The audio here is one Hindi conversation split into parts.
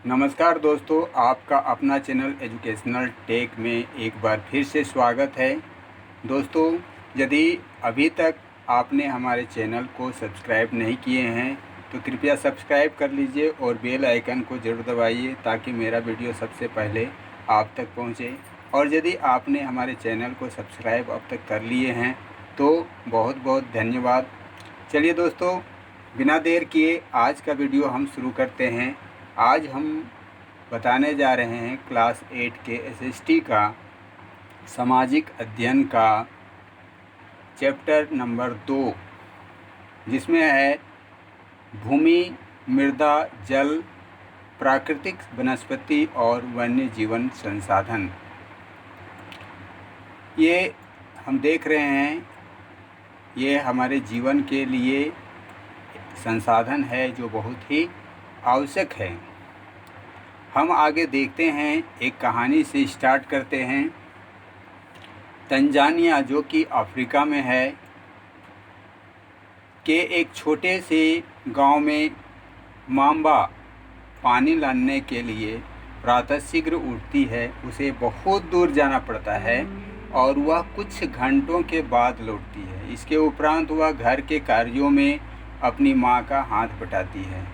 नमस्कार दोस्तों, आपका अपना चैनल एजुकेशनल टेक में एक बार फिर से स्वागत है। दोस्तों, यदि अभी तक आपने हमारे चैनल को सब्सक्राइब नहीं किए हैं तो कृपया सब्सक्राइब कर लीजिए और बेल आइकन को ज़रूर दबाइए ताकि मेरा वीडियो सबसे पहले आप तक पहुंचे। और यदि आपने हमारे चैनल को सब्सक्राइब अब तक कर लिए हैं तो बहुत बहुत धन्यवाद। चलिए दोस्तों, बिना देर किए आज का वीडियो हम शुरू करते हैं। आज हम बताने जा रहे हैं क्लास 8 के एसएसटी का सामाजिक अध्ययन का चैप्टर नंबर 2, जिसमें है भूमि, मृदा, जल, प्राकृतिक वनस्पति और वन्य जीवन संसाधन। ये हम देख रहे हैं, ये हमारे जीवन के लिए संसाधन है जो बहुत ही आवश्यक है। हम आगे देखते हैं, एक कहानी से स्टार्ट करते हैं। तंजानिया, जो कि अफ्रीका में है, के एक छोटे से गांव में मांबा पानी लाने के लिए प्रातः शीघ्र उठती है। उसे बहुत दूर जाना पड़ता है और वह कुछ घंटों के बाद लौटती है। इसके उपरांत वह घर के कार्यों में अपनी मां का हाथ बटाती है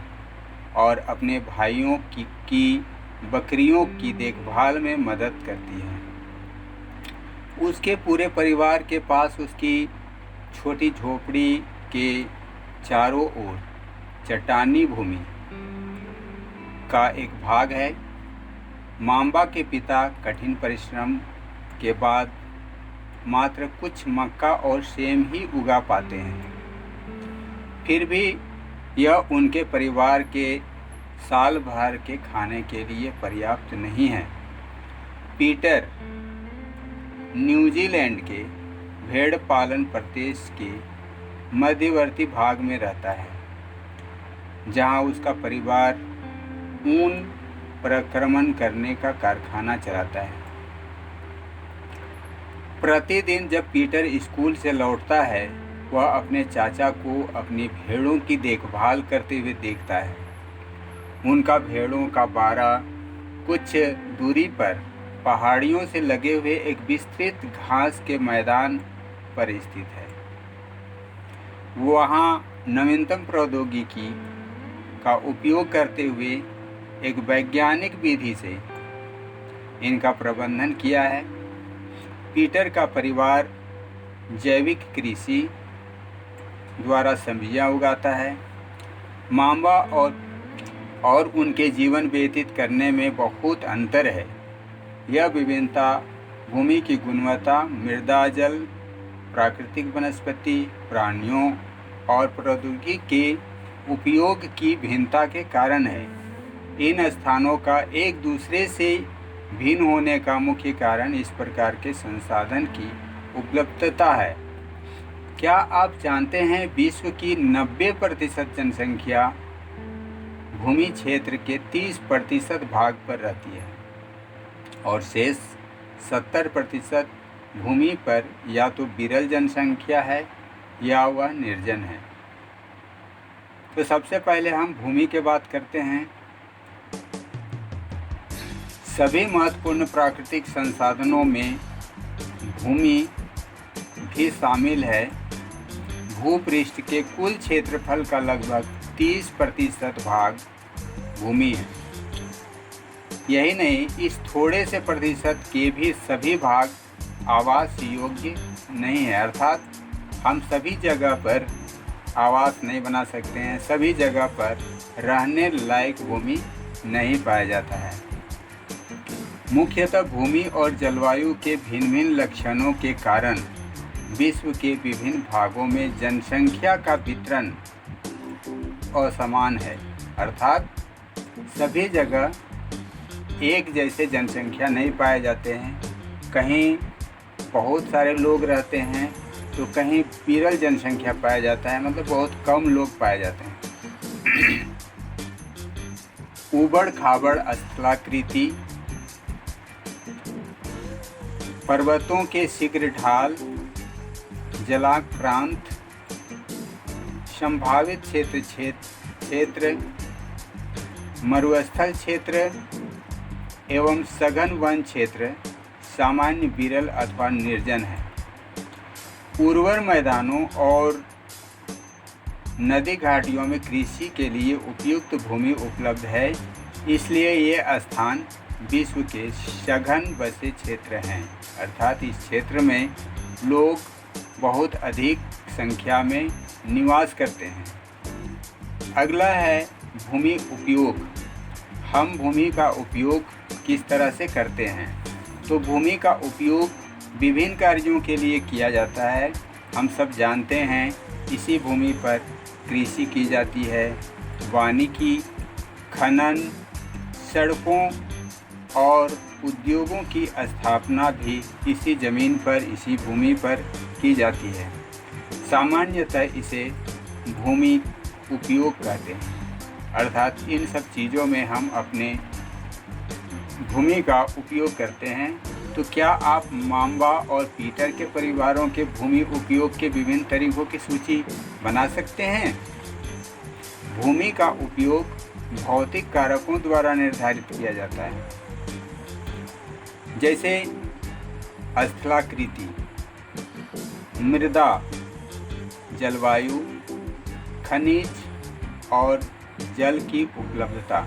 और अपने भाइयों की बकरियों की देखभाल में मदद करती है। उसके पूरे परिवार के पास उसकी छोटी झोपड़ी के चारों ओर चट्टानी भूमि का एक भाग है। मांबा के पिता कठिन परिश्रम के बाद मात्र कुछ मक्का और सेम ही उगा पाते हैं। फिर भी यह उनके परिवार के साल भर के खाने के लिए पर्याप्त नहीं है। पीटर न्यूजीलैंड के भेड़ पालन प्रदेश के मध्यवर्ती भाग में रहता है, जहां उसका परिवार ऊन प्रक्रमण करने का कारखाना चलाता है। प्रतिदिन जब पीटर स्कूल से लौटता है, वह अपने चाचा को अपनी भेड़ों की देखभाल करते हुए देखता है। उनका भेड़ों का बाड़ा कुछ दूरी पर पहाड़ियों से लगे हुए एक विस्तृत घास के मैदान पर स्थित है। वहाँ नवीनतम प्रौद्योगिकी का उपयोग करते हुए एक वैज्ञानिक विधि से इनका प्रबंधन किया है। पीटर का परिवार जैविक कृषि द्वारा सब्जियां उगाता है। मांबा और उनके जीवन व्यतीत करने में बहुत अंतर है। यह विभिन्नता भूमि की गुणवत्ता, मृदा, जल, प्राकृतिक वनस्पति, प्राणियों और प्रौद्योगिकी के उपयोग की भिन्नता के कारण है। इन स्थानों का एक दूसरे से भिन्न होने का मुख्य कारण इस प्रकार के संसाधन की उपलब्धता है। क्या आप जानते हैं, विश्व की 90% जनसंख्या भूमि क्षेत्र के 30% भाग पर रहती है और शेष 70% भूमि पर या तो विरल जनसंख्या है या वह निर्जन है। तो सबसे पहले हम भूमि की बात करते हैं। सभी महत्वपूर्ण प्राकृतिक संसाधनों में भूमि भी शामिल है। भूपृष्ठ के कुल क्षेत्रफल का लगभग 30% भाग भूमि है। यही नहीं, इस थोड़े से प्रतिशत के भी सभी भाग आवास योग्य नहीं है, अर्थात हम सभी जगह पर आवास नहीं बना सकते हैं। सभी जगह पर रहने लायक भूमि नहीं पाया जाता है। मुख्यतः भूमि और जलवायु के भिन्न भिन्न लक्षणों के कारण विश्व के विभिन्न भागों में जनसंख्या का वितरण असमान है, अर्थात सभी जगह एक जैसे जनसंख्या नहीं पाए जाते हैं। कहीं बहुत सारे लोग रहते हैं तो कहीं विरल जनसंख्या पाया जाता है, मतलब बहुत कम लोग पाए जाते हैं। ऊबड़ खाबड़ स्थलाकृति, पर्वतों के शीघ्र ढाल, जलाक्रांत, संभावित क्षेत्र मरुस्थल क्षेत्र एवं सघन वन क्षेत्र सामान्य विरल अथवा निर्जन है। उर्वर मैदानों और नदी घाटियों में कृषि के लिए उपयुक्त भूमि उपलब्ध है, इसलिए ये स्थान विश्व के सघन बसे क्षेत्र हैं, अर्थात इस क्षेत्र में लोग बहुत अधिक संख्या में निवास करते हैं। अगला है भूमि उपयोग। हम भूमि का उपयोग किस तरह से करते हैं? तो भूमि का उपयोग विभिन्न कार्यों के लिए किया जाता है। हम सब जानते हैं इसी भूमि पर कृषि की जाती है, वानिकी, खनन, सड़कों और उद्योगों की स्थापना भी इसी ज़मीन पर, इसी भूमि पर की जाती है। सामान्यतः इसे भूमि उपयोग कहते हैं, अर्थात इन सब चीज़ों में हम अपने भूमि का उपयोग करते हैं। तो क्या आप मांबा और पीटर के परिवारों के भूमि उपयोग के विभिन्न तरीकों की सूची बना सकते हैं? भूमि का उपयोग भौतिक कारकों द्वारा निर्धारित किया जाता है, जैसे स्थलाकृति, मृदा, जलवायु, खनिज और जल की उपलब्धता।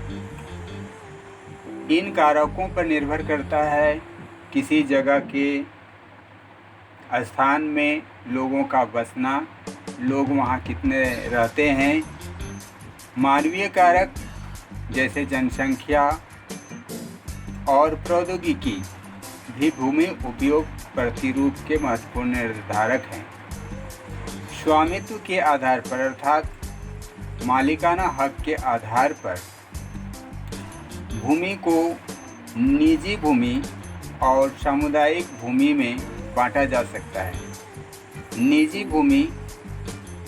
इन कारकों पर निर्भर करता है किसी जगह के स्थान में लोगों का बसना, लोग वहाँ कितने रहते हैं। मानवीय कारक जैसे जनसंख्या और प्रौद्योगिकी भी भूमि उपयोग प्रतिरूप के महत्वपूर्ण निर्धारक हैं। स्वामित्व के आधार पर, अर्थात मालिकाना हक के आधार पर भूमि को निजी भूमि और सामुदायिक भूमि में बांटा जा सकता है। निजी भूमि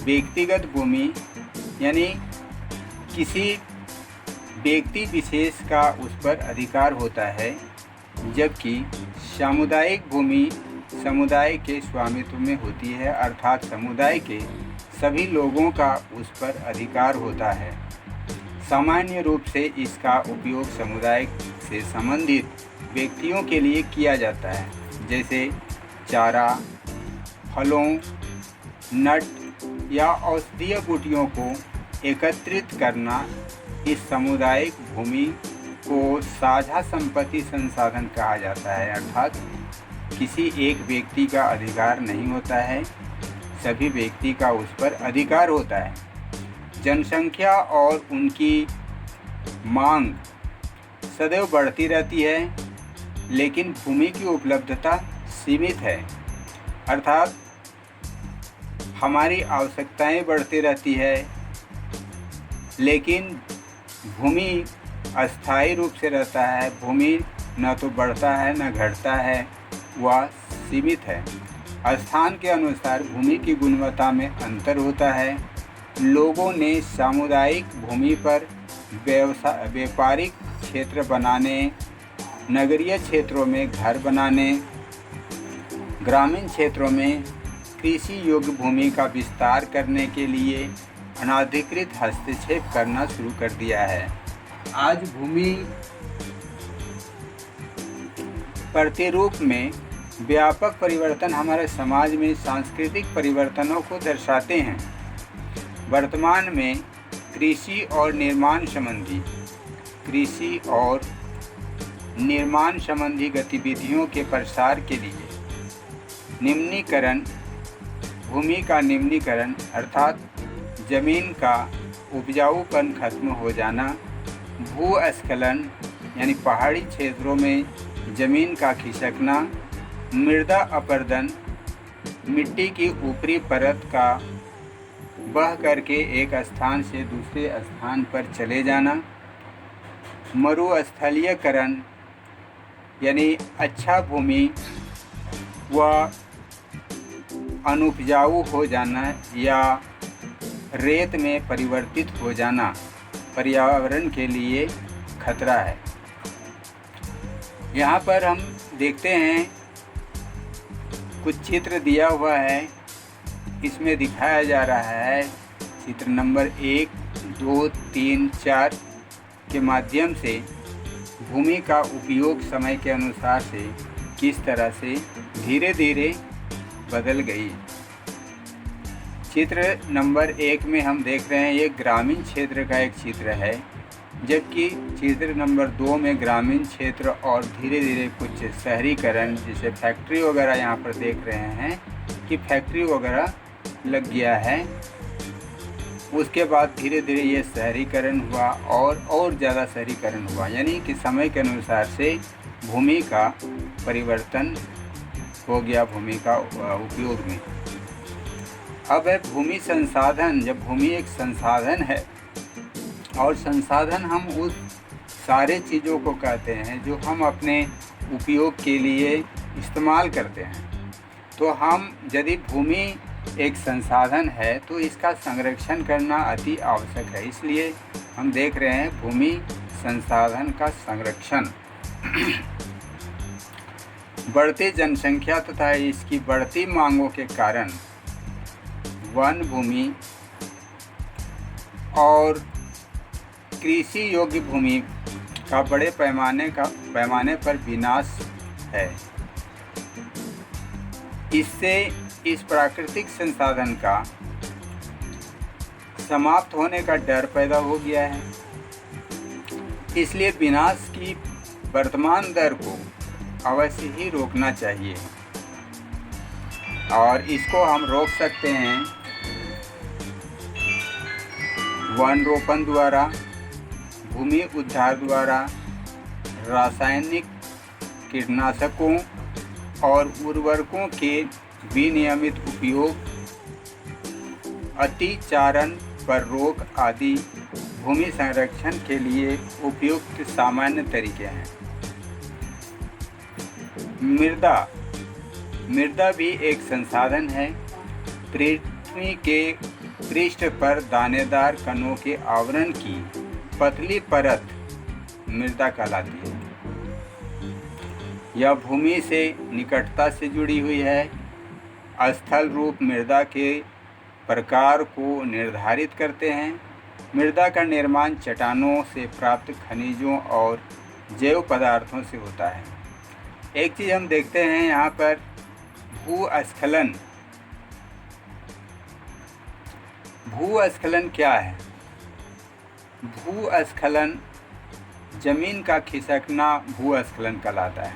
व्यक्तिगत भूमि, यानी किसी व्यक्ति विशेष का उस पर अधिकार होता है, जबकि सामुदायिक भूमि समुदाय के स्वामित्व में होती है, अर्थात समुदाय के सभी लोगों का उस पर अधिकार होता है। सामान्य रूप से इसका उपयोग समुदाय से संबंधित व्यक्तियों के लिए किया जाता है, जैसे चारा, फलों, नट या औषधीय बूटियों को एकत्रित करना। इस सामुदायिक भूमि को साझा संपत्ति संसाधन कहा जाता है, अर्थात किसी एक व्यक्ति का अधिकार नहीं होता है, सभी व्यक्ति का उस पर अधिकार होता है। जनसंख्या और उनकी मांग सदैव बढ़ती रहती है, लेकिन भूमि की उपलब्धता सीमित है, अर्थात हमारी आवश्यकताएं बढ़ती रहती है, लेकिन भूमि अस्थायी रूप से रहता है। भूमि न तो बढ़ता है न घटता है, वह सीमित है। स्थान के अनुसार भूमि की गुणवत्ता में अंतर होता है। लोगों ने सामुदायिक भूमि पर व्यापारिक क्षेत्र बनाने, नगरीय क्षेत्रों में घर बनाने, ग्रामीण क्षेत्रों में कृषि योग्य भूमि का विस्तार करने के लिए अनाधिकृत हस्तक्षेप करना शुरू कर दिया है। आज भूमि प्रतिरूप में व्यापक परिवर्तन हमारे समाज में सांस्कृतिक परिवर्तनों को दर्शाते हैं। वर्तमान में कृषि और निर्माण संबंधी गतिविधियों के प्रसार के लिए भूमि का निम्नीकरण, अर्थात जमीन का उपजाऊपन खत्म हो जाना, भूस्खलन यानी पहाड़ी क्षेत्रों में जमीन का खिसकना, मृदा अपरदन, मिट्टी की ऊपरी परत का बह करके एक स्थान से दूसरे स्थान पर चले जाना, मरुस्थलीयकरण यानी अच्छा भूमि व अनुपजाऊ हो जाना या रेत में परिवर्तित हो जाना पर्यावरण के लिए खतरा है। यहाँ पर हम देखते हैं कुछ चित्र दिया हुआ है, इसमें दिखाया जा रहा है चित्र नंबर 1, 2, 3, 4 के माध्यम से भूमि का उपयोग समय के अनुसार से किस तरह से धीरे धीरे बदल गई। चित्र नंबर 1 में हम देख रहे हैं ये ग्रामीण क्षेत्र का एक चित्र है, जबकि चित्र नंबर 2 में ग्रामीण क्षेत्र और धीरे धीरे कुछ शहरीकरण, जैसे फैक्ट्री वगैरह यहाँ पर देख रहे हैं कि फैक्ट्री वगैरह लग गया है। उसके बाद धीरे धीरे ये शहरीकरण हुआ और ज़्यादा शहरीकरण हुआ, यानी कि समय के अनुसार से भूमि का परिवर्तन हो गया भूमि का उपयोग में। अब है भूमि संसाधन। जब भूमि एक संसाधन है, और संसाधन हम उस सारे चीज़ों को कहते हैं जो हम अपने उपयोग के लिए इस्तेमाल करते हैं। तो हम यदि भूमि एक संसाधन है तो इसका संरक्षण करना अति आवश्यक है। इसलिए हम देख रहे हैं भूमि संसाधन का संरक्षण। बढ़ती जनसंख्या तथा इसकी बढ़ती मांगों के कारण वन भूमि और कृषि योग्य भूमि का बड़े पैमाने पर विनाश है। इससे इस प्राकृतिक संसाधन का समाप्त होने का डर पैदा हो गया है। इसलिए विनाश की वर्तमान दर को अवश्य ही रोकना चाहिए, और इसको हम रोक सकते हैं वन रोपण द्वारा, भूमि उद्धार द्वारा, रासायनिक कीटनाशकों और उर्वरकों के विनियमित उपयोग, अतिचारण पर रोक आदि भूमि संरक्षण के लिए उपयुक्त सामान्य तरीके हैं। मृदा भी एक संसाधन है। पृथ्वी के पृष्ठ पर दानेदार कणों के आवरण की पतली परत मृदा कहलाती है। यह भूमि से निकटता से जुड़ी हुई है। स्थल रूप मृदा के प्रकार को निर्धारित करते हैं। मृदा का निर्माण चट्टानों से प्राप्त खनिजों और जैव पदार्थों से होता है। एक चीज़ हम देखते हैं यहाँ पर, भूस्खलन। भूस्खलन क्या है? भूस्खलन जमीन का खिसकना भूस्खलन कहलाता है,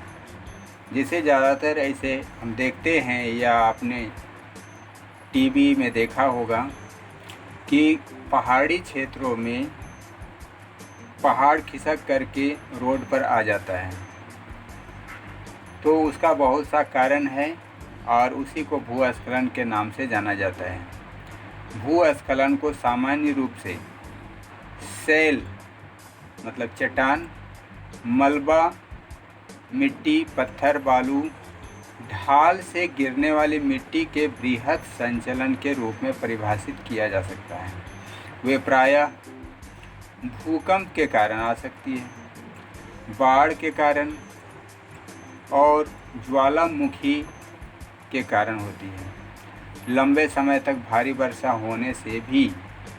जिसे ज़्यादातर ऐसे हम देखते हैं या आपने टीवी में देखा होगा कि पहाड़ी क्षेत्रों में पहाड़ खिसक करके रोड पर आ जाता है। तो उसका बहुत सा कारण है और उसी को भूस्खलन के नाम से जाना जाता है। भूस्खलन को सामान्य रूप से शैल मतलब चट्टान, मलबा, मिट्टी, पत्थर, बालू, ढाल से गिरने वाली मिट्टी के बृहद संचलन के रूप में परिभाषित किया जा सकता है। वे प्रायः भूकंप के कारण आ सकती है, बाढ़ के कारण और ज्वालामुखी के कारण होती है। लंबे समय तक भारी वर्षा होने से भी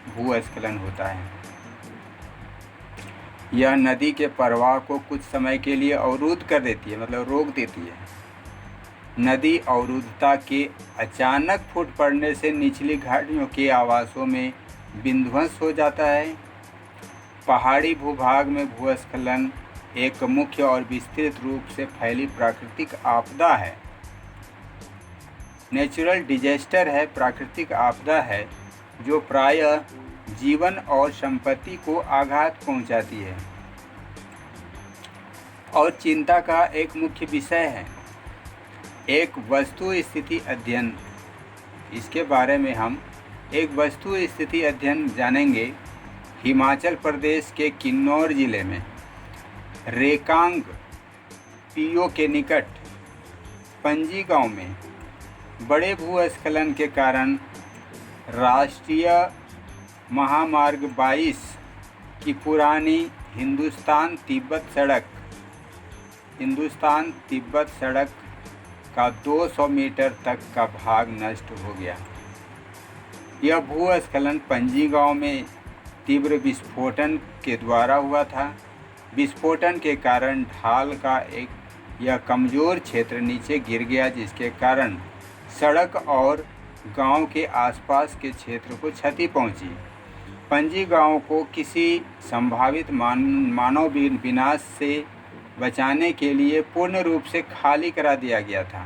भूस्खलन होता है। यह नदी के प्रवाह को कुछ समय के लिए अवरुद्ध कर देती है, मतलब रोक देती है। नदी अवरुद्धता के अचानक फूट पड़ने से निचली घाटियों के आवासों में विध्वंस हो जाता है। पहाड़ी भूभाग में भूस्खलन एक मुख्य और विस्तृत रूप से फैली प्राकृतिक आपदा है। नेचुरल डिजास्टर है, प्राकृतिक आपदा है जो प्रायः जीवन और संपत्ति को आघात पहुंचाती है और चिंता का एक मुख्य विषय है। एक वस्तु स्थिति अध्ययन, इसके बारे में हम एक वस्तु स्थिति अध्ययन जानेंगे। हिमाचल प्रदेश के किन्नौर जिले में रेकांग पीओ के निकट पंजी गांव में बड़े भूस्खलन के कारण राष्ट्रीय महामार्ग 22 की पुरानी हिंदुस्तान तिब्बत सड़क का 200 मीटर तक का भाग नष्ट हो गया। यह भूस्खलन पंजी गांव में तीव्र विस्फोटन के द्वारा हुआ था। विस्फोटन के कारण ढाल का एक यह कमज़ोर क्षेत्र नीचे गिर गया, जिसके कारण सड़क और गांव के आसपास के क्षेत्र को क्षति पहुंची। पणजी गांव को किसी संभावित मानव विनाश से बचाने के लिए पूर्ण रूप से खाली करा दिया गया था।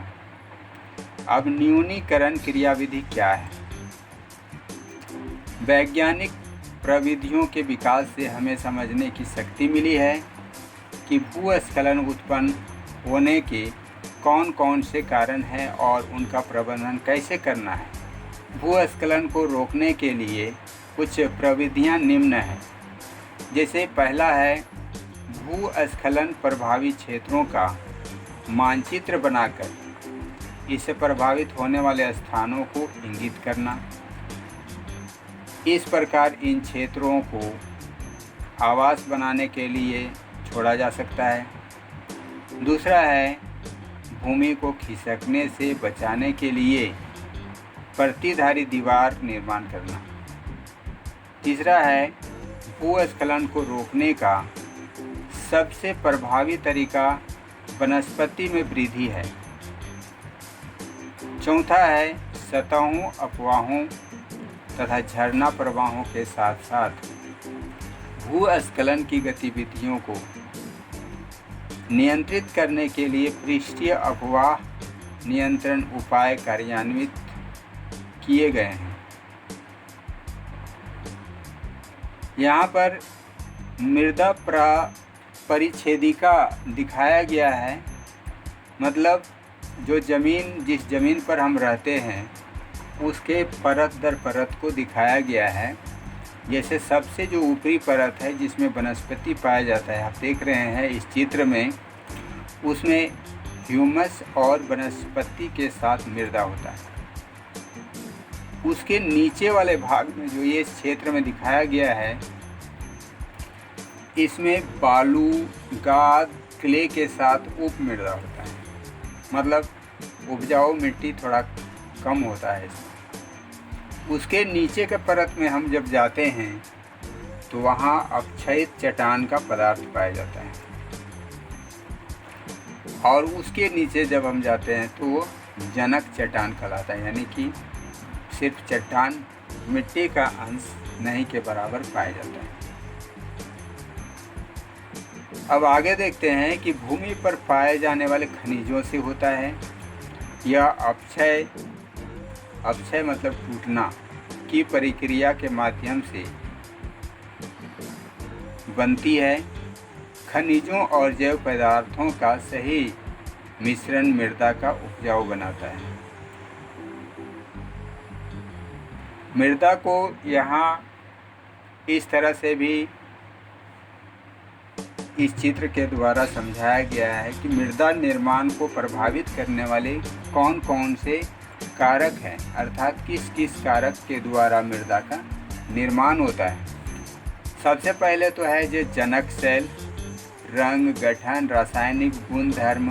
अब न्यूनीकरण क्रियाविधि क्या है? वैज्ञानिक प्रविधियों के विकास से हमें समझने की शक्ति मिली है कि भूस्खलन उत्पन्न होने के कौन कौन से कारण हैं और उनका प्रबंधन कैसे करना है। भूस्खलन को रोकने के लिए कुछ प्रविधियां निम्न हैं। जैसे पहला है भूस्खलन प्रभावित क्षेत्रों का मानचित्र बनाकर इससे प्रभावित होने वाले स्थानों को इंगित करना। इस प्रकार इन क्षेत्रों को आवास बनाने के लिए छोड़ा जा सकता है। दूसरा है भूमि को खिसकने से बचाने के लिए प्रतिधारी दीवार निर्माण करना। तीसरा है भूस्खलन को रोकने का सबसे प्रभावी तरीका वनस्पति में वृद्धि है। चौथा है सतहों, अफवाहों तथा झरना प्रवाहों के साथ साथ भूस्खलन की गतिविधियों को नियंत्रित करने के लिए पृष्ठीय अफवाह नियंत्रण उपाय कार्यान्वित किए गए हैं। यहाँ पर मृदा परिच्छेदिका दिखाया गया है, मतलब जो जिस ज़मीन पर हम रहते हैं उसके परत दर परत को दिखाया गया है। जैसे सबसे जो ऊपरी परत है जिसमें वनस्पति पाया जाता है, आप देख रहे हैं इस चित्र में, उसमें ह्यूमस और वनस्पति के साथ मृदा होता है। उसके नीचे वाले भाग में जो ये इस क्षेत्र में दिखाया गया है, इसमें बालू, गाद, क्ले के साथ उप मृदा होता है, मतलब उपजाऊ मिट्टी थोड़ा कम होता है इसमें। उसके नीचे के परत में हम जब जाते हैं तो वहाँ अपक्षयित चट्टान का पदार्थ पाया जाता है, और उसके नीचे जब हम जाते हैं तो वो जनक चट्टान कहलाता है, यानी कि सिर्फ चट्टान, मिट्टी का अंश नहीं के बराबर पाया जाता है। अब आगे देखते हैं कि भूमि पर पाए जाने वाले खनिजों से होता है। यह अपक्षय मतलब टूटना की प्रक्रिया के माध्यम से बनती है। खनिजों और जैव पदार्थों का सही मिश्रण मृदा का उपजाऊ बनाता है। मृदा को यहाँ इस तरह से भी इस चित्र के द्वारा समझाया गया है कि मृदा निर्माण को प्रभावित करने वाले कौन कौन से कारक हैं, अर्थात किस किस कारक के द्वारा मृदा का निर्माण होता है। सबसे पहले तो है जो जनक सेल, रंग, गठन, रासायनिक गुणधर्म,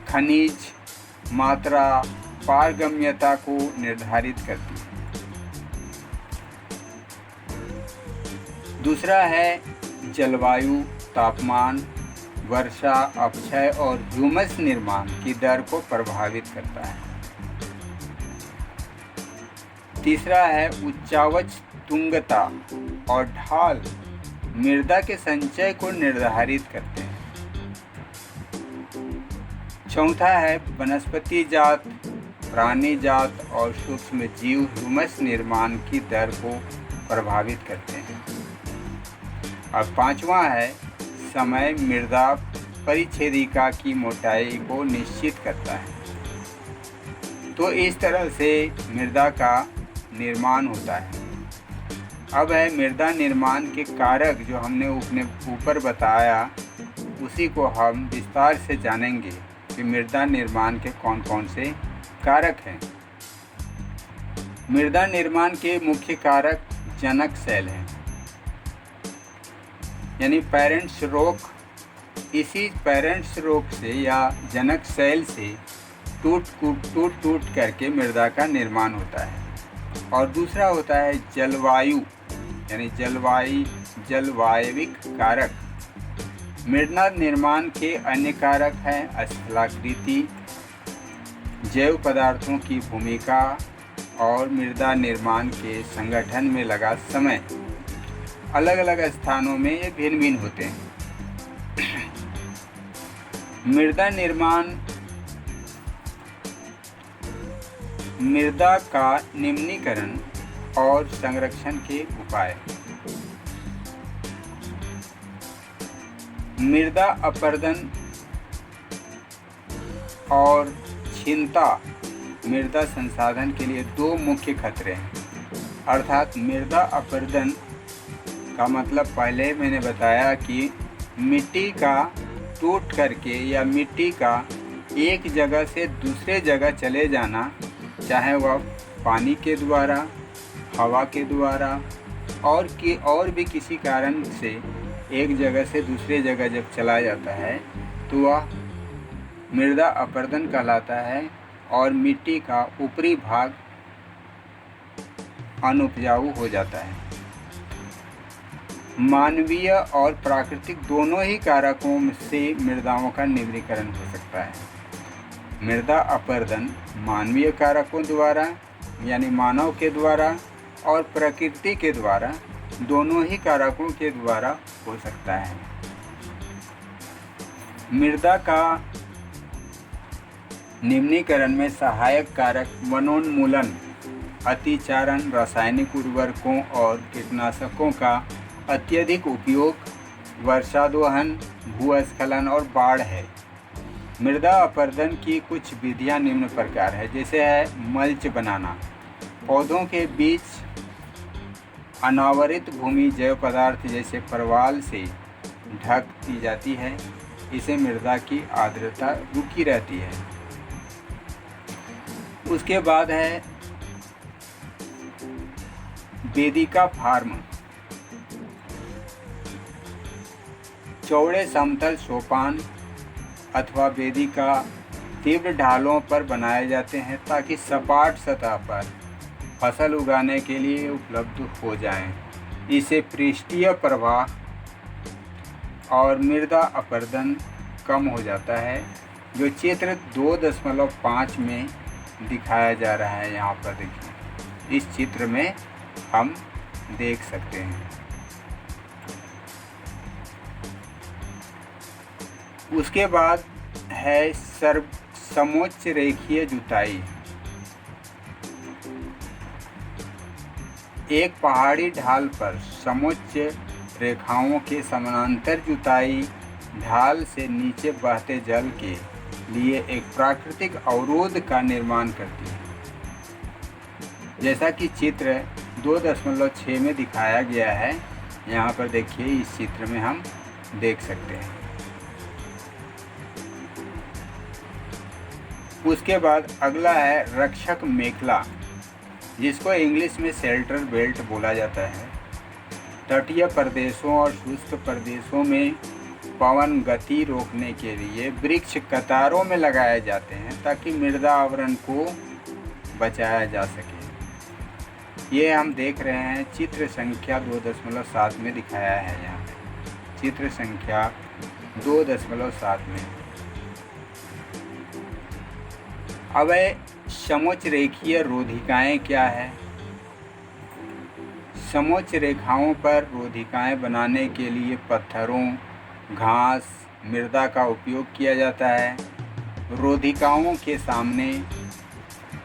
खनिज, मात्रा, पारगम्यता को निर्धारित करती है। दूसरा है जलवायु, तापमान, वर्षा, अपक्षय और ह्यूमस निर्माण की दर को प्रभावित करता है। तीसरा है उच्चावच, तुंगता और ढाल मृदा के संचय को निर्धारित करते हैं। चौथा है वनस्पति जात, प्राणी जात और सूक्ष्म जीव ह्यूमस निर्माण की दर को प्रभावित करते हैं। और पांचवा है समय, मृदा परिच्छेदिका की मोटाई को निश्चित करता है। तो इस तरह से मृदा का निर्माण होता है। अब है मृदा निर्माण के कारक, जो हमने अपने ऊपर बताया, उसी को हम विस्तार से जानेंगे कि मृदा निर्माण के कौन कौन से कारक हैं। मृदा निर्माण के मुख्य कारक जनक सेल हैं, यानी पेरेंट्स रोक। इसी पेरेंट्स रोक से या जनक सेल से टूट करके मृदा का निर्माण होता है। और दूसरा होता है जलवायु, यानी जलवायविक कारक। मृदा निर्माण के अन्य कारक हैं स्थलाकृति, जैव पदार्थों की भूमिका और मृदा निर्माण के संगठन में लगा समय। अलग अलग स्थानों में ये भिन्न भिन्न होते हैं। मृदा निर्माण, मृदा का निम्नीकरण और संरक्षण के उपाय। मृदा अपरदन और क्षीणता मृदा संसाधन के लिए दो मुख्य खतरे हैं। अर्थात मृदा अपरदन का मतलब पहले मैंने बताया कि मिट्टी का टूट करके या मिट्टी का एक जगह से दूसरे जगह चले जाना, चाहे वह पानी के द्वारा, हवा के द्वारा और भी किसी कारण से एक जगह से दूसरे जगह जब चला जाता है तो वह मृदा अपरदन कहलाता है और मिट्टी का ऊपरी भाग अनुपजाऊ हो जाता है। मानवीय और प्राकृतिक दोनों ही कारकों से मृदाओं का निम्नीकरण हो सकता है। मृदा अपरदन मानवीय कारकों द्वारा यानी मानव के द्वारा और प्रकृति के द्वारा, दोनों ही कारकों के द्वारा हो सकता है। मृदा का निम्नीकरण में सहायक कारक वनोन्मूलन, अतिचारण, रासायनिक उर्वरकों और कीटनाशकों का अत्यधिक उपयोग, वर्षादोहन, भूस्खलन और बाढ़ है। मृदा अपरदन की कुछ विधियां निम्न प्रकार है, जैसे है मल्च बनाना। पौधों के बीच अनावरित भूमि जैव पदार्थ जैसे परवाल से ढक दी जाती है। इससे मृदा की आर्द्रता रुकी रहती है। उसके बाद है वेदिका फार्म। चौड़े समतल सोपान अथवा वेदिका तीव्र ढालों पर बनाए जाते हैं ताकि सपाट सतह पर फसल उगाने के लिए उपलब्ध हो जाएं। इससे पृष्ठीय प्रवाह और मृदा अपरदन कम हो जाता है, जो चित्र 2.5 में दिखाया जा रहा है। यहाँ पर देखिए, इस चित्र में हम देख सकते हैं। उसके बाद है समोच्च रेखीय जुताई। एक पहाड़ी ढाल पर समोच्च रेखाओं के समानांतर जुताई ढाल से नीचे बहते जल के लिए एक प्राकृतिक अवरोध का निर्माण करती है। जैसा कि चित्र 2.6 में दिखाया गया है, यहाँ पर देखिए, इस चित्र में हम देख सकते हैं। उसके बाद अगला है रक्षक मेखला, जिसको इंग्लिश में शेल्टर बेल्ट बोला जाता है। तटीय प्रदेशों और शुष्क प्रदेशों में पवन गति रोकने के लिए वृक्ष कतारों में लगाए जाते हैं ताकि मृदा आवरण को बचाया जा सके। ये हम देख रहे हैं, चित्र संख्या 2.7 में दिखाया है। यहाँ पे चित्र संख्या 2.7 में। अब समोच्च रेखीय रोधिकाएं क्या है? समोच्च रेखाओं पर रोधिकाएं बनाने के लिए पत्थरों, घास, मृदा का उपयोग किया जाता है। रोधिकाओं के सामने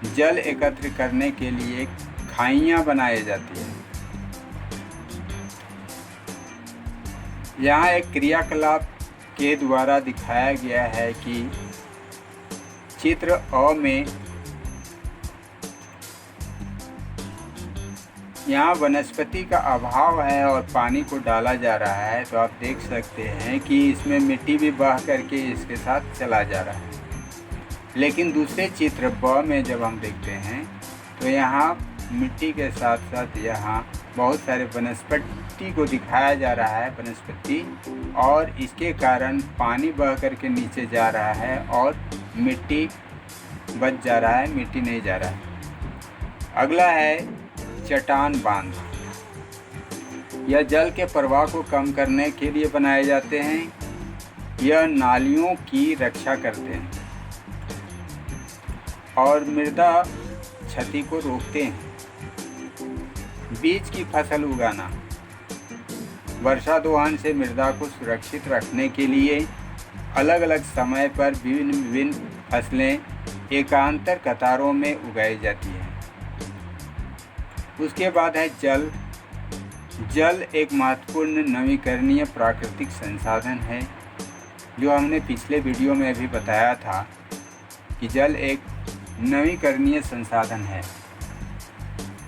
जल एकत्र करने के लिए खाइयां बनाई जाती हैं। यहाँ एक क्रियाकलाप के द्वारा दिखाया गया है कि चित्र अ में यहाँ वनस्पति का अभाव है और पानी को डाला जा रहा है, तो आप देख सकते हैं कि इसमें मिट्टी भी बह करके इसके साथ चला जा रहा है। लेकिन दूसरे चित्र ब में जब हम देखते हैं तो यहाँ मिट्टी के साथ साथ यहाँ बहुत सारे वनस्पति को दिखाया जा रहा है, वनस्पति, और इसके कारण पानी बह करके नीचे जा रहा है और मिट्टी बच जा रहा है, मिट्टी नहीं जा रहा है। अगला है चट्टान बांध। यह जल के प्रवाह को कम करने के लिए बनाए जाते हैं। यह नालियों की रक्षा करते हैं और मृदा क्षति को रोकते हैं। बीज की फसल उगाना। वर्षा दोहन से मृदा को सुरक्षित रखने के लिए अलग अलग समय पर विभिन्न फसलें एकांतर कतारों में उगाई जाती हैं। उसके बाद है जल। जल एक महत्वपूर्ण नवीकरणीय प्राकृतिक संसाधन है, जो हमने पिछले वीडियो में भी बताया था कि जल एक नवीकरणीय संसाधन है।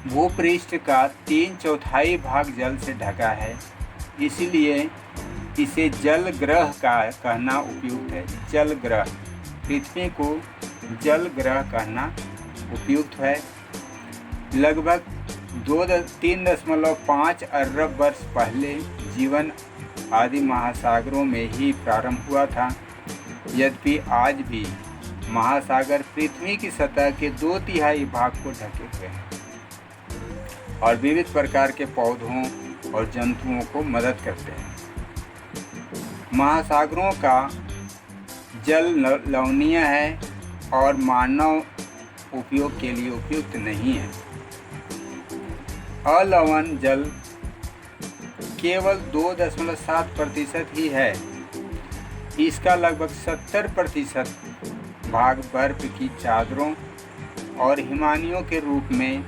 भूपृष्ठ का 3/4 भाग जल से ढका है, इसलिए इसे जल ग्रह का कहना उपयुक्त है। जल ग्रह, पृथ्वी को जल ग्रह कहना उपयुक्त है। लगभग 3.5 अरब वर्ष पहले जीवन आदि महासागरों में ही प्रारंभ हुआ था। यद्यपि आज भी महासागर पृथ्वी की सतह के 2/3 भाग को ढके हुए हैं और विविध प्रकार के पौधों और जंतुओं को मदद करते हैं। महासागरों का जल लवणीय है और मानव उपयोग के लिए उपयुक्त नहीं है। अलवण जल केवल 2.7% ही है। इसका लगभग 70% भाग बर्फ की चादरों और हिमानियों के रूप में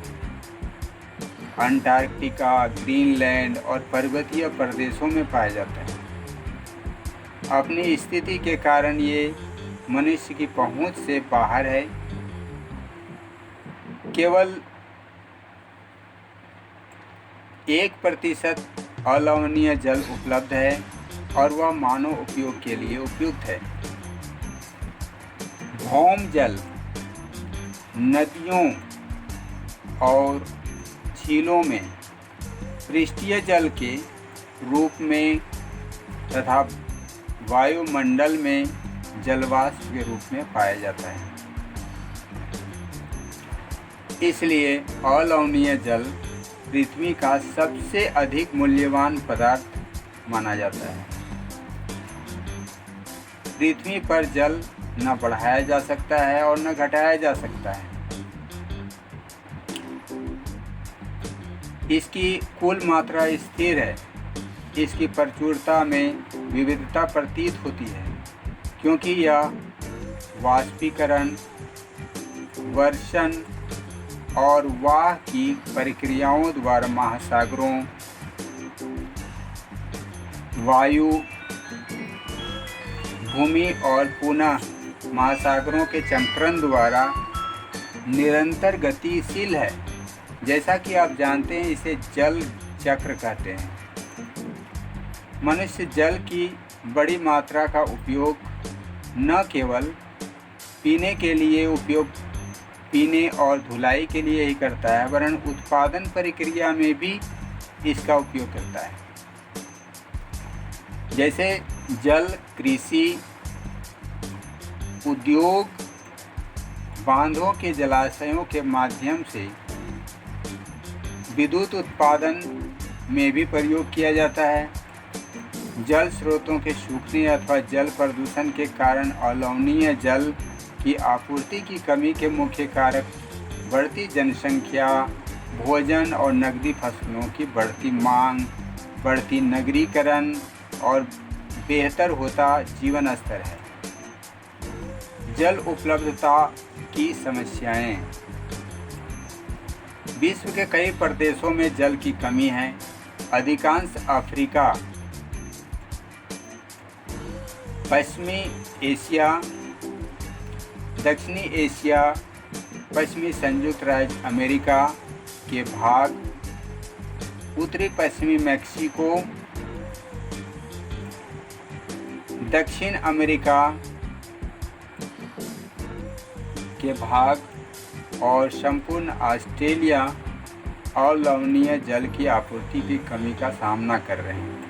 अंटार्कटिका, ग्रीनलैंड और पर्वतीय प्रदेशों में पाया जाता है। अपनी स्थिति के कारण ये मनुष्य की पहुंच से बाहर है। केवल 1% अलवणीय जल उपलब्ध है और वह मानव उपयोग के लिए उपयुक्त है। भौम जल नदियों और झीलों में पृष्ठीय जल के रूप में तथा वायुमंडल में जलवाष्प के रूप में पाया जाता है। इसलिए अलवणीय जल पृथ्वी का सबसे अधिक मूल्यवान पदार्थ माना जाता है। पृथ्वी पर जल न बढ़ाया जा सकता है और न घटाया जा सकता है। इसकी कुल मात्रा स्थिर है। इसकी प्रचुरता में विविधता प्रतीत होती है, क्योंकि यह वाष्पीकरण, वर्षण और वाह की प्रक्रियाओं द्वारा महासागरों, वायु, भूमि और पुनः महासागरों के चक्रण द्वारा निरंतर गतिशील है। जैसा कि आप जानते हैं, इसे जल चक्र कहते हैं। मनुष्य जल की बड़ी मात्रा का उपयोग न केवल पीने और धुलाई के लिए ही करता है, वरन उत्पादन प्रक्रिया में भी इसका उपयोग करता है। जैसे जल कृषि, उद्योग, बांधों के जलाशयों के माध्यम से विद्युत उत्पादन में भी प्रयोग किया जाता है। जल स्रोतों के सूखने अथवा जल प्रदूषण के कारण अलवणीय जल की आपूर्ति की कमी के मुख्य कारक बढ़ती जनसंख्या, भोजन और नकदी फसलों की बढ़ती मांग, बढ़ती नगरीकरण और बेहतर होता जीवन स्तर है। जल उपलब्धता की समस्याएं। विश्व के कई प्रदेशों में जल की कमी है। अधिकांश अफ्रीका, पश्चिमी एशिया, दक्षिणी एशिया, पश्चिमी संयुक्त राज्य अमेरिका के भाग, उत्तरी पश्चिमी मैक्सिको, दक्षिण अमेरिका के भाग और संपूर्ण ऑस्ट्रेलिया अलवणीय जल की आपूर्ति की कमी का सामना कर रहे हैं।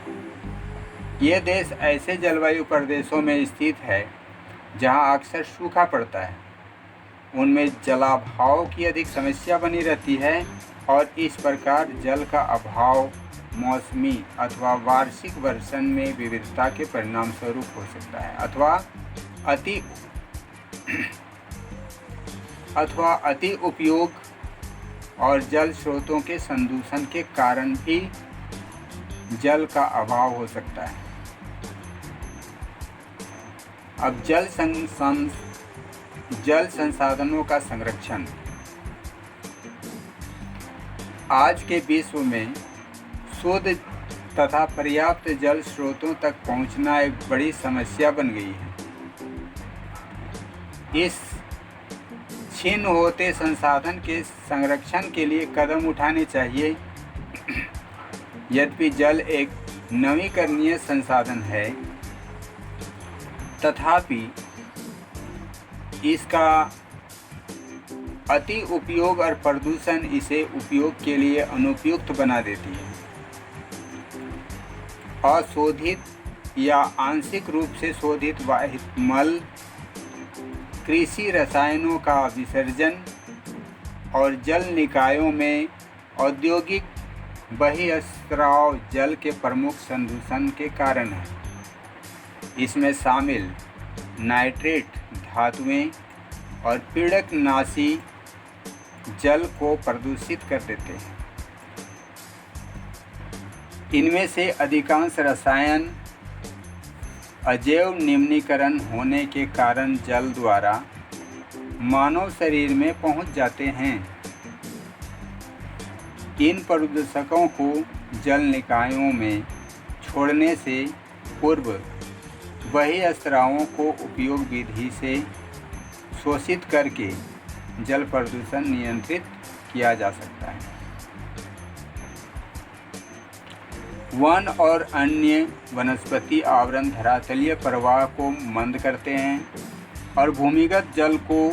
ये देश ऐसे जलवायु प्रदेशों में स्थित है जहां अक्सर सूखा पड़ता है। उनमें जलाभाव की अधिक समस्या बनी रहती है और इस प्रकार जल का अभाव मौसमी अथवा वार्षिक वर्षण में विविधता के परिणाम स्वरूप हो सकता है, अथवा अति उपयोग और जल स्रोतों के संदूषण के कारण भी जल का अभाव हो सकता है। अब जल संसाधनों का संरक्षण। आज के विश्व में शुद्ध तथा पर्याप्त जल स्रोतों तक पहुंचना एक बड़ी समस्या बन गई है। इस क्षीण होते संसाधन के संरक्षण के लिए कदम उठाने चाहिए। यद्यपि जल एक नवीकरणीय संसाधन है, तथापि इसका अति उपयोग और प्रदूषण इसे उपयोग के लिए अनुपयुक्त बना देती है। अशोधित या आंशिक रूप से शोधित वाहित मल, कृषि रसायनों का विसर्जन और जल निकायों में औद्योगिक बहिर्स्राव जल के प्रमुख संदूषण के कारण है। इसमें शामिल नाइट्रेट धातुएं और पीड़कनाशी जल को प्रदूषित कर देते हैं। इनमें से अधिकांश रसायन अजैव निम्नीकरण होने के कारण जल द्वारा मानव शरीर में पहुंच जाते हैं। इन प्रदूषकों को जल निकायों में छोड़ने से पूर्व बहिर्स्रावों को उपयोग विधि से शोषित करके जल प्रदूषण नियंत्रित किया जा सकता है। वन और अन्य वनस्पति आवरण धरातलीय प्रवाह को मंद करते हैं और भूमिगत जल को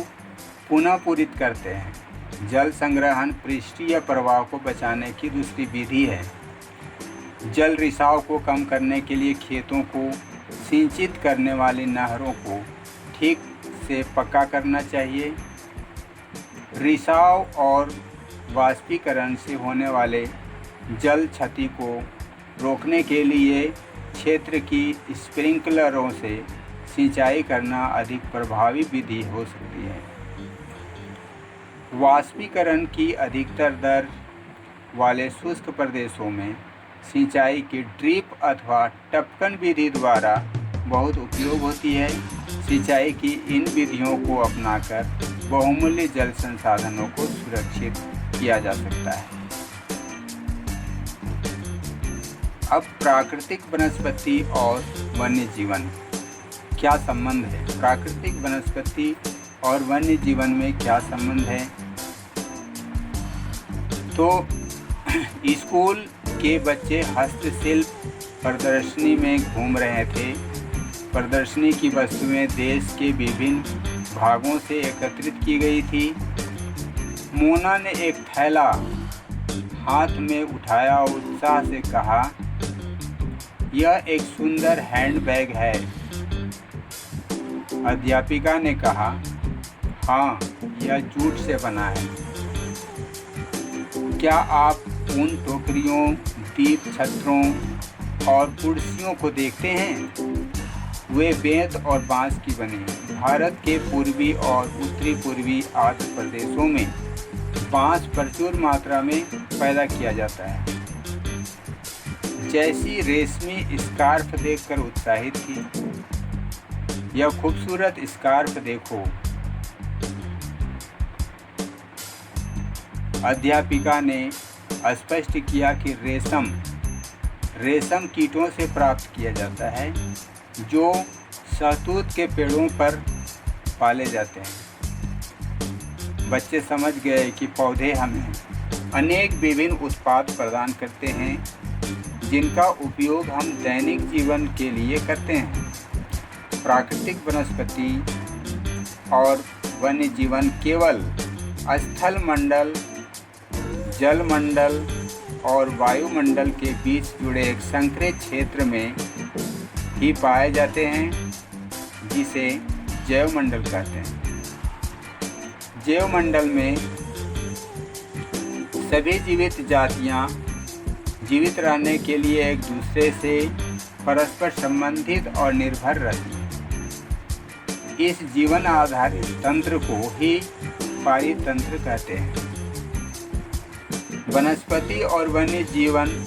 पुनः पूरित करते हैं। जल संग्रहण पृष्ठीय प्रवाह को बचाने की दूसरी विधि है। जल रिसाव को कम करने के लिए खेतों को सिंचित करने वाली नहरों को ठीक से पक्का करना चाहिए। रिसाव और वाष्पीकरण से होने वाले जल क्षति को रोकने के लिए क्षेत्र की स्प्रिंकलरों से सिंचाई करना अधिक प्रभावी विधि हो सकती है। वाष्पीकरण की अधिकतर दर वाले शुष्क प्रदेशों में सिंचाई की ड्रिप अथवा टपकन विधि द्वारा बहुत उपयोग होती है। सिंचाई की इन विधियों को अपनाकर बहुमूल्य जल संसाधनों को सुरक्षित किया जा सकता है। अब प्राकृतिक वनस्पति और वन्य जीवन क्या संबंध है? प्राकृतिक वनस्पति और वन्य जीवन में क्या संबंध है? तो स्कूल के बच्चे हस्तशिल्प प्रदर्शनी में घूम रहे थे। प्रदर्शनी की वस्तुएं देश के विभिन्न भागों से एकत्रित की गई थी। मोना ने एक थैला हाथ में उठाया और उत्साह से कहा, यह एक सुंदर हैंडबैग है। अध्यापिका ने कहा, हाँ, यह जूट से बना है। क्या आप उन टोकरियों, दीप छत्रों और कुर्सियों को देखते हैं? वे बेंत और बांस की बनी हैं। भारत के पूर्वी और उत्तरी पूर्वी आंध्र प्रदेशों में बांस प्रचुर मात्रा में पैदा किया जाता है। जैसी रेशमी स्कार्फ देखकर उत्साहित थी। यह खूबसूरत स्कार्फ देखो। अध्यापिका ने स्पष्ट किया कि रेशम कीटों से प्राप्त किया जाता है जो शहतूत के पेड़ों पर पाले जाते हैं। बच्चे समझ गए कि पौधे हमें अनेक विभिन्न उत्पाद प्रदान करते हैं जिनका उपयोग हम दैनिक जीवन के लिए करते हैं। प्राकृतिक वनस्पति और वन्य जीवन केवल स्थल मंडल, जल मंडल और वायुमंडल के बीच जुड़े एक संकरित क्षेत्र में ही पाए जाते हैं, जिसे जैवमंडल कहते हैं। जैवमंडल में सभी जीवित जातियां जीवित रहने के लिए एक दूसरे से परस्पर संबंधित और निर्भर रहती हैं। इस जीवन आधारित तंत्र को ही पारितंत्र कहते हैं। वनस्पति और वन्य जीवन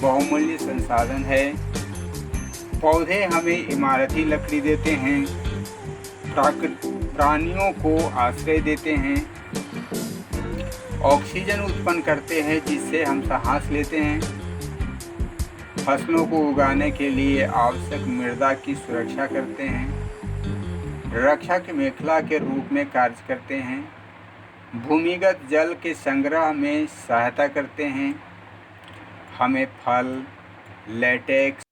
बहुमूल्य संसाधन है। पौधे हमें इमारती लकड़ी देते हैं, प्राणियों को आश्रय देते हैं, ऑक्सीजन उत्पन्न करते हैं जिससे हम सांस लेते हैं, फसलों को उगाने के लिए आवश्यक मृदा की सुरक्षा करते हैं, रक्षा की मेखला के रूप में कार्य करते हैं, भूमिगत जल के संग्रह में सहायता करते हैं, हमें फल, लेटेक्स,